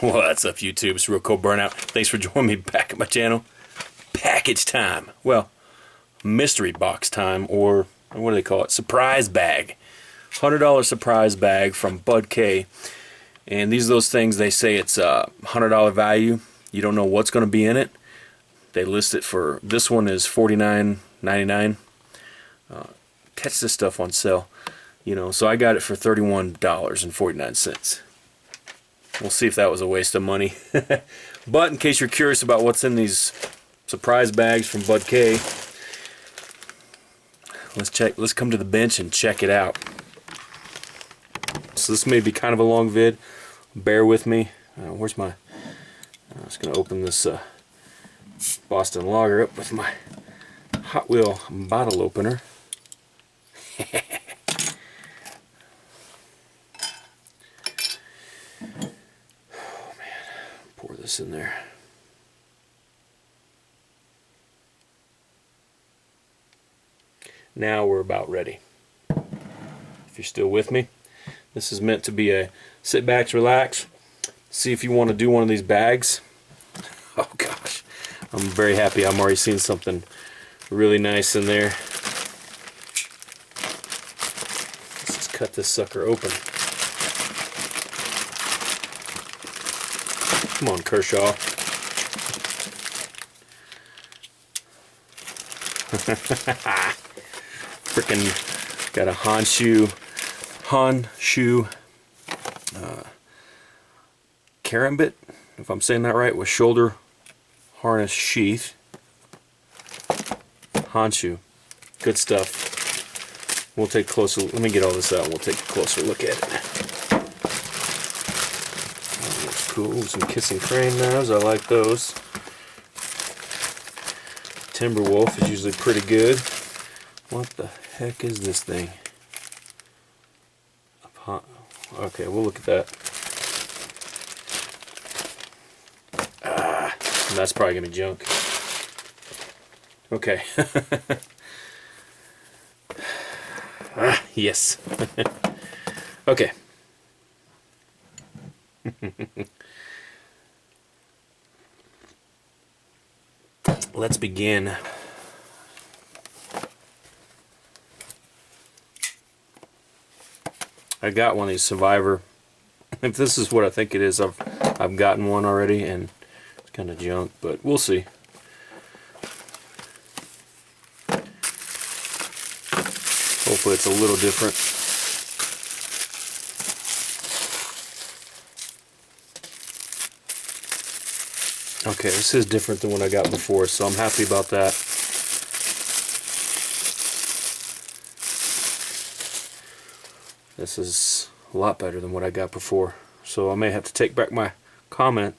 What's up, YouTube? It's Real Cold Burnout. Thanks for joining me back at my channel. Package time. Well, mystery box time, or what do they call it? Surprise bag. $100 surprise bag from Budk. And these are those things they say it's a $100 value. You don't know what's going to be in it. They list it for, this one is $49.99. Catch this stuff on sale. You know, so I got it for $31.49. We'll see if that was a waste of money. But in case you're curious about what's in these surprise bags from Budk, let's come to the bench and check it out. So this may be kind of a long vid. Bear with me. Where's my... I'm just going to open this Boston Lager up with my Hot Wheel bottle opener. Pour this in there. Now we're about ready. If you're still with me, this is meant to be a sit back, relax, see if you want to do one of these bags. Oh gosh, I'm very happy. I'm already seeing something really nice in there. Let's just cut this sucker open. Come on, Kershaw. Frickin' got a Honshu karambit, if I'm saying that right, with shoulder harness sheath. Honshu. Good stuff. We'll take a closer, let me get all this out and we'll take a closer look at it. Cool, some Kissing Crane knives, I like those. Timberwolf is usually pretty good. What the heck is this thing? Okay, we'll look at that. That's probably gonna be junk. Okay. Yes. Okay. Let's begin. I got one of these Survivor. If this is what I think it is, I've gotten one already, and it's kind of junk, but we'll see. Hopefully it's a little different. Okay, this is different than what I got before, so I'm happy about that. This is a lot better than what I got before, so I may have to take back my comment.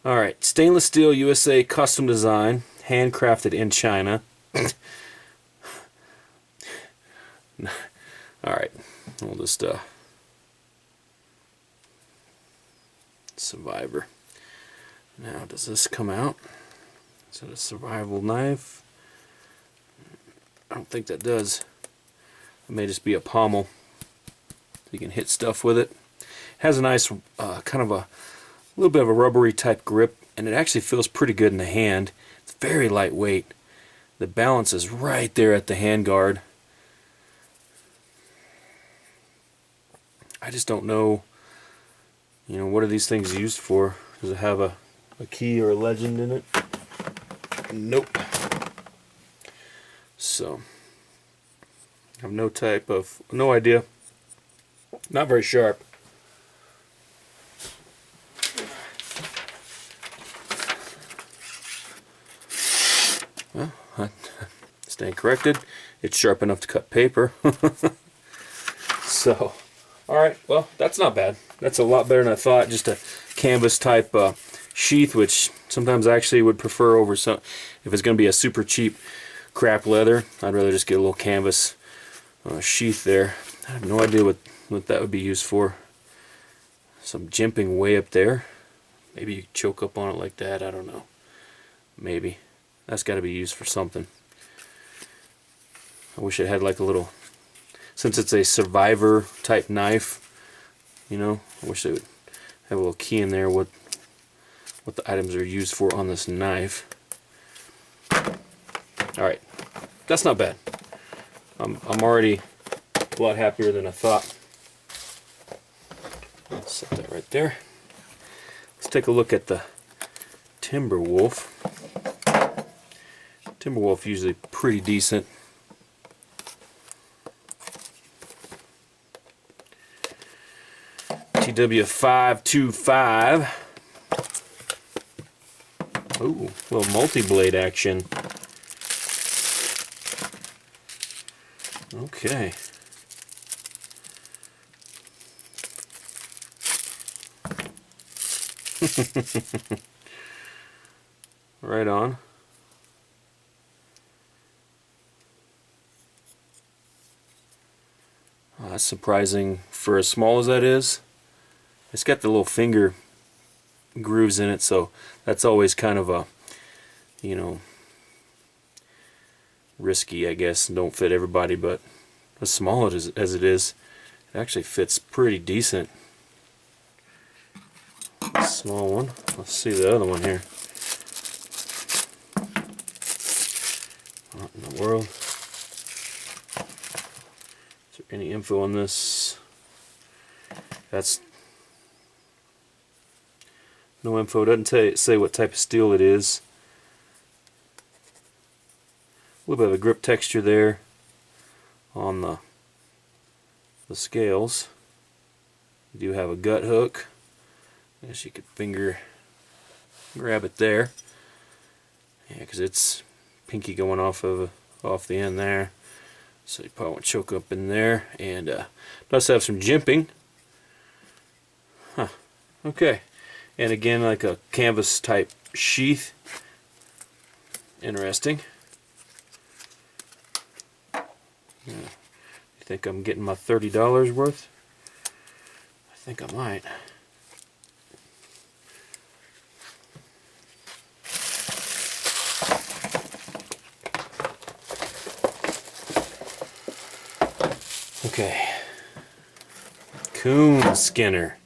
Alright, stainless steel USA custom design, handcrafted in China. Alright, we'll just Survivor. Now, does this come out? Is it a survival knife? I don't think that does. It may just be a pommel. So you can hit stuff with it. It has a nice, kind of a little bit of a rubbery type grip, and it actually feels pretty good in the hand. It's very lightweight. The balance is right there at the hand guard. I just don't know, you know, what are these things used for? Does it have a key or a legend in it? Nope. So, I have no idea. Not very sharp. Well, I stand corrected. It's sharp enough to cut paper. So, alright, well, that's not bad. That's a lot better than I thought. Just a canvas type sheath, which sometimes I actually would prefer over some. If it's going to be a super cheap crap leather, I'd rather just get a little canvas sheath there. I have no idea what that would be used for. Some jimping way up there. Maybe you choke up on it like that. I don't know. Maybe. That's got to be used for something. I wish it had like a little, since it's a Survivor type knife, you know, I wish they would Have a little key in there what the items are used for on this knife. Alright, that's not bad. I'm already a lot happier than I thought. Let's set that right there. Let's take a look at the Timberwolf. Timberwolf usually pretty decent. TW525. Ooh, little multi-blade action. Okay. Right on. That's surprising for as small as that is. It's got the little finger grooves in it, so that's always kind of a, you know, risky, I guess. Don't fit everybody, but as small as it is, it actually fits pretty decent. Small one. Let's see the other one here. What in the world? Is there any info on this? That's no info. It doesn't say what type of steel it is. A little bit of a grip texture there on the scales. You do have a gut hook. I guess you could finger grab it there. Yeah, because it's pinky going off the end there. So you probably won't choke up in there. And does have some jimping. Huh. Okay. And again, like a canvas type sheath. Interesting. Yeah. You think I'm getting my $30 worth? I think I might. Okay. Coon Skinner.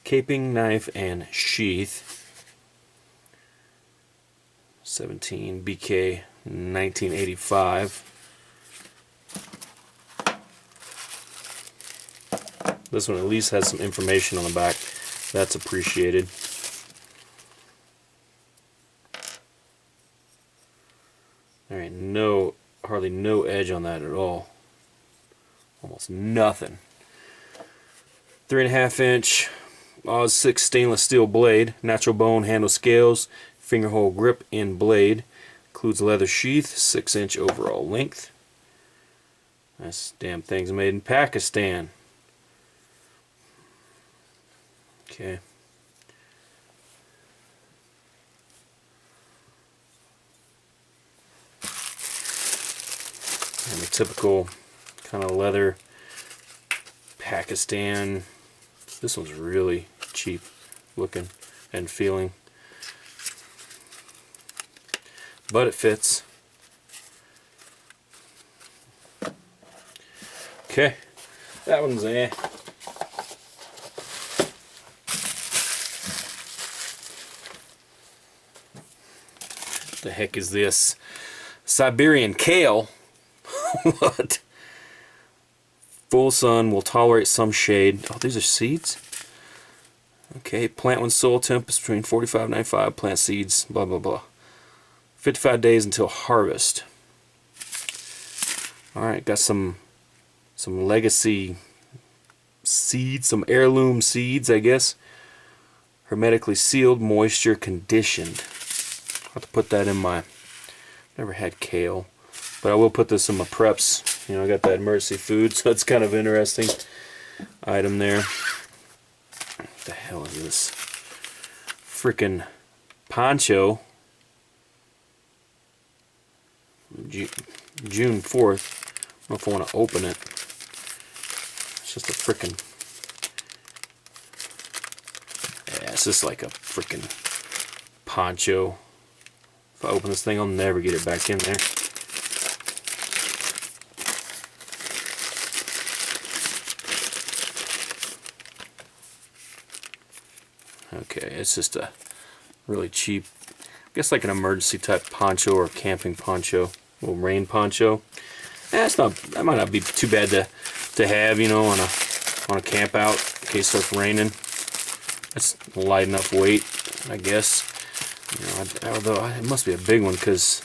Caping knife and sheath. 17 BK 1985. This one at least has some information on the back. That's appreciated. Alright, hardly no edge on that at all. Almost nothing. 3.5 inch Oz 6 stainless steel blade, natural bone handle scales, fingerhole grip in blade, includes leather sheath, 6 inch overall length. This damn thing's made in Pakistan. Okay. And the typical kind of leather Pakistan. This one's really cheap looking and feeling, but it fits. Okay, that one's eh. What the heck is this? Siberian kale? What? Full sun will tolerate some shade. Oh, these are seeds? Okay, plant when soil temp is between 45 and 95. Plant seeds, blah, blah, blah. 55 days until harvest. Alright, got some legacy seeds, some heirloom seeds, I guess. Hermetically sealed, moisture conditioned. I'll have to put that in my... Never had kale. But I will put this in my preps. You know, I got that emergency food, so it's kind of interesting item there. What the hell is this? Freaking poncho. June 4th. I don't know if I want to open it. It's just a freaking... Yeah, it's just like a freaking poncho. If I open this thing, I'll never get it back in there. Okay, it's just a really cheap, I guess like an emergency type poncho or camping poncho, little rain poncho. That's not, that might not be too bad to have, you know, on a camp out in case it starts raining. That's light enough weight, I guess. You know, although it must be a big one because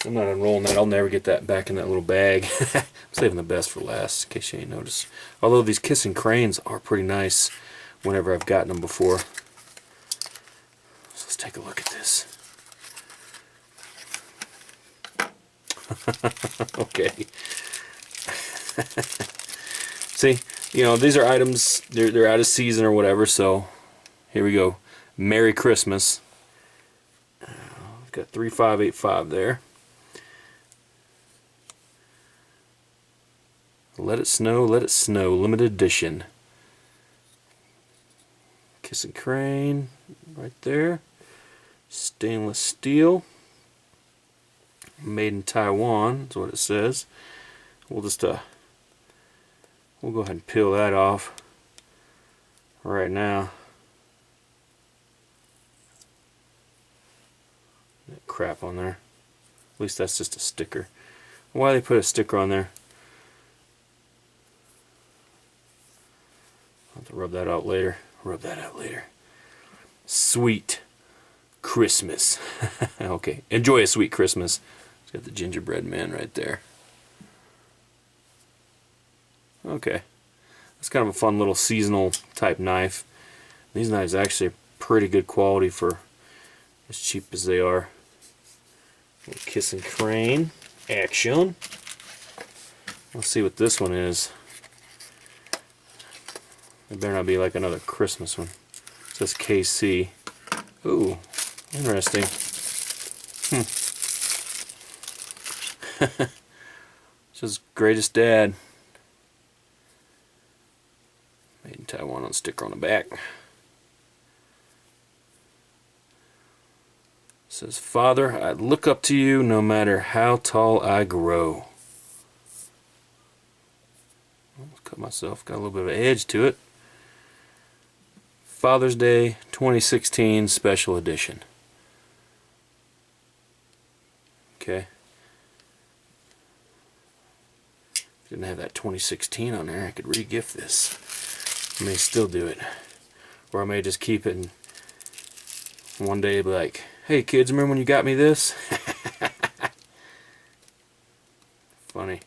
I'm not unrolling that. I'll never get that back in that little bag. I'm saving the best for last, in case you ain't noticed. Although these kissing cranes are pretty nice whenever I've gotten them before. So let's take a look at this. Okay. See, you know, these are items, they're out of season or whatever, so here we go. Merry Christmas. I've got 3585 there. Let It Snow, limited edition. Kissing crane right there. Stainless steel. Made in Taiwan is what it says. We'll just we'll go ahead and peel that off right now. That crap on there. At least that's just a sticker. Why they put a sticker on there? I'll have to rub that out later. Rub that out later. Sweet Christmas. Okay, enjoy a sweet Christmas. It's got the gingerbread man right there. Okay, that's kind of a fun little seasonal type knife. These knives are actually pretty good quality for as cheap as they are. Little kissing crane action. Let's see what this one is. It better not be like another Christmas one. It says KC. Ooh, interesting. It says Greatest Dad. Made in Taiwan on sticker on the back. It says, Father, I look up to you no matter how tall I grow. Almost cut myself. Got a little bit of an edge to it. Father's Day 2016 Special Edition. Okay. If I didn't have that 2016 on there, I could re-gift this. I may still do it. Or I may just keep it and one day be like, hey kids, remember when you got me this? Funny.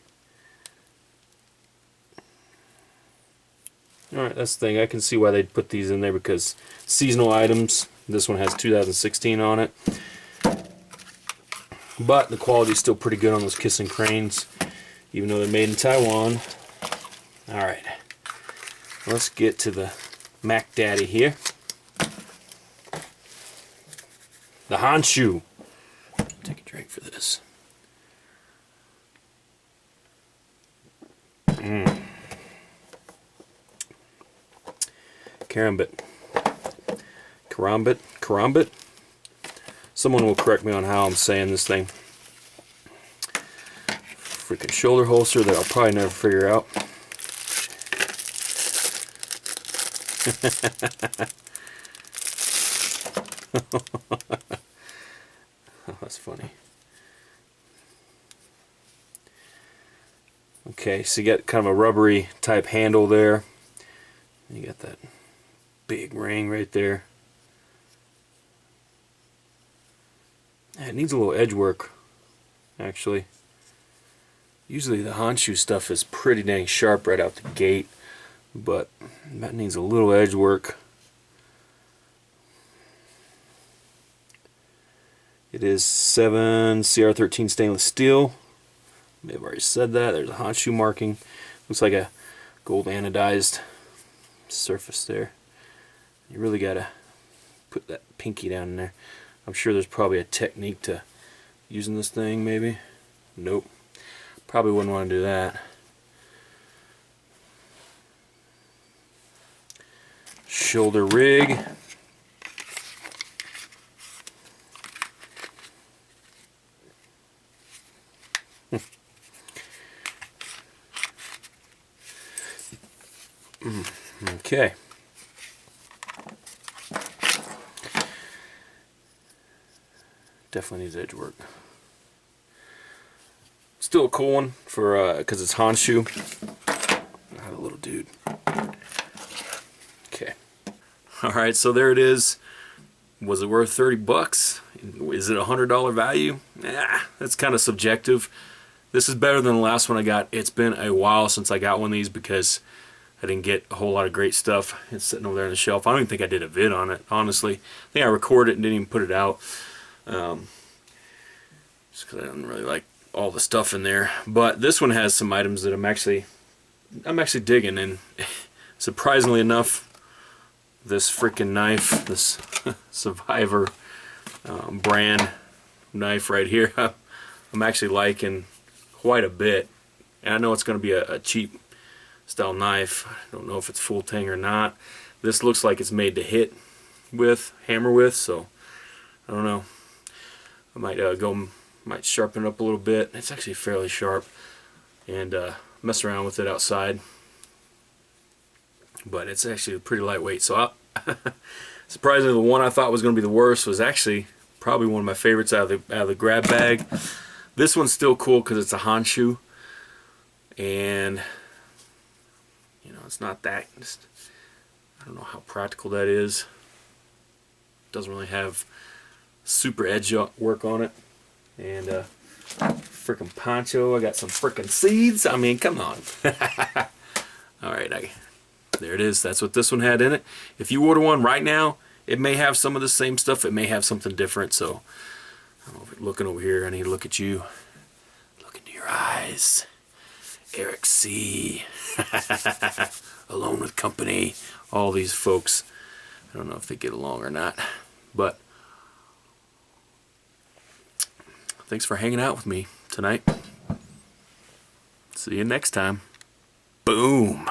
Alright, that's the thing. I can see why they'd put these in there because seasonal items. This one has 2016 on it. But the quality is still pretty good on those kissing cranes, even though they're made in Taiwan. Alright, let's get to the Mac Daddy here. The Honshu. Take a drink for this. Karambit. Someone will correct me on how I'm saying this thing. Freaking shoulder holster that I'll probably never figure out. Oh, that's funny. Okay, so you got kind of a rubbery type handle there. You got that big ring right there. It needs a little edge work, actually. Usually the Honshu stuff is pretty dang sharp right out the gate, but that needs a little edge work. It is 7 CR13 stainless steel. May have already said that. There's a Honshu marking. Looks like a gold anodized surface there. You really gotta put that pinky down in there. I'm sure there's probably a technique to using this thing, maybe. Nope. Probably wouldn't want to do that. Shoulder rig. Okay. Definitely needs edge work. Still a cool one for because it's Honshu. Not a little dude. Okay. All right, so there it is. Was it worth 30 bucks? Is it a $100 value? That's kind of subjective. This is better than the last one I got. It's been a while since I got one of these because I didn't get a whole lot of great stuff. It's sitting over there on the shelf. I don't even think I did a vid on it, honestly. I think I recorded it and didn't even put it out. Just because I don't really like all the stuff in there. But this one has some items that I'm actually digging, and surprisingly enough, this freaking knife, this Survivor brand knife right here, I'm actually liking quite a bit. And I know it's going to be a cheap style knife. I don't know if it's full tang or not. This looks like it's made to hit with, hammer with, so I don't know. I might sharpen it up a little bit. It's actually fairly sharp, and mess around with it outside. But it's actually pretty lightweight. So surprisingly, the one I thought was going to be the worst was actually probably one of my favorites out of the grab bag. This one's still cool because it's a Honshu, and you know, it's not that. I don't know how practical that is. Doesn't really have super edge work on it. And freaking poncho. I got some freaking seeds. I mean, come on. Alright, there it is. That's what this one had in it. If you order one right now, it may have some of the same stuff. It may have something different. So I'm looking over here. I need to look at you. Look into your eyes. Eric C. Alone with Company. All these folks. I don't know if they get along or not. But thanks for hanging out with me tonight. See you next time. Boom.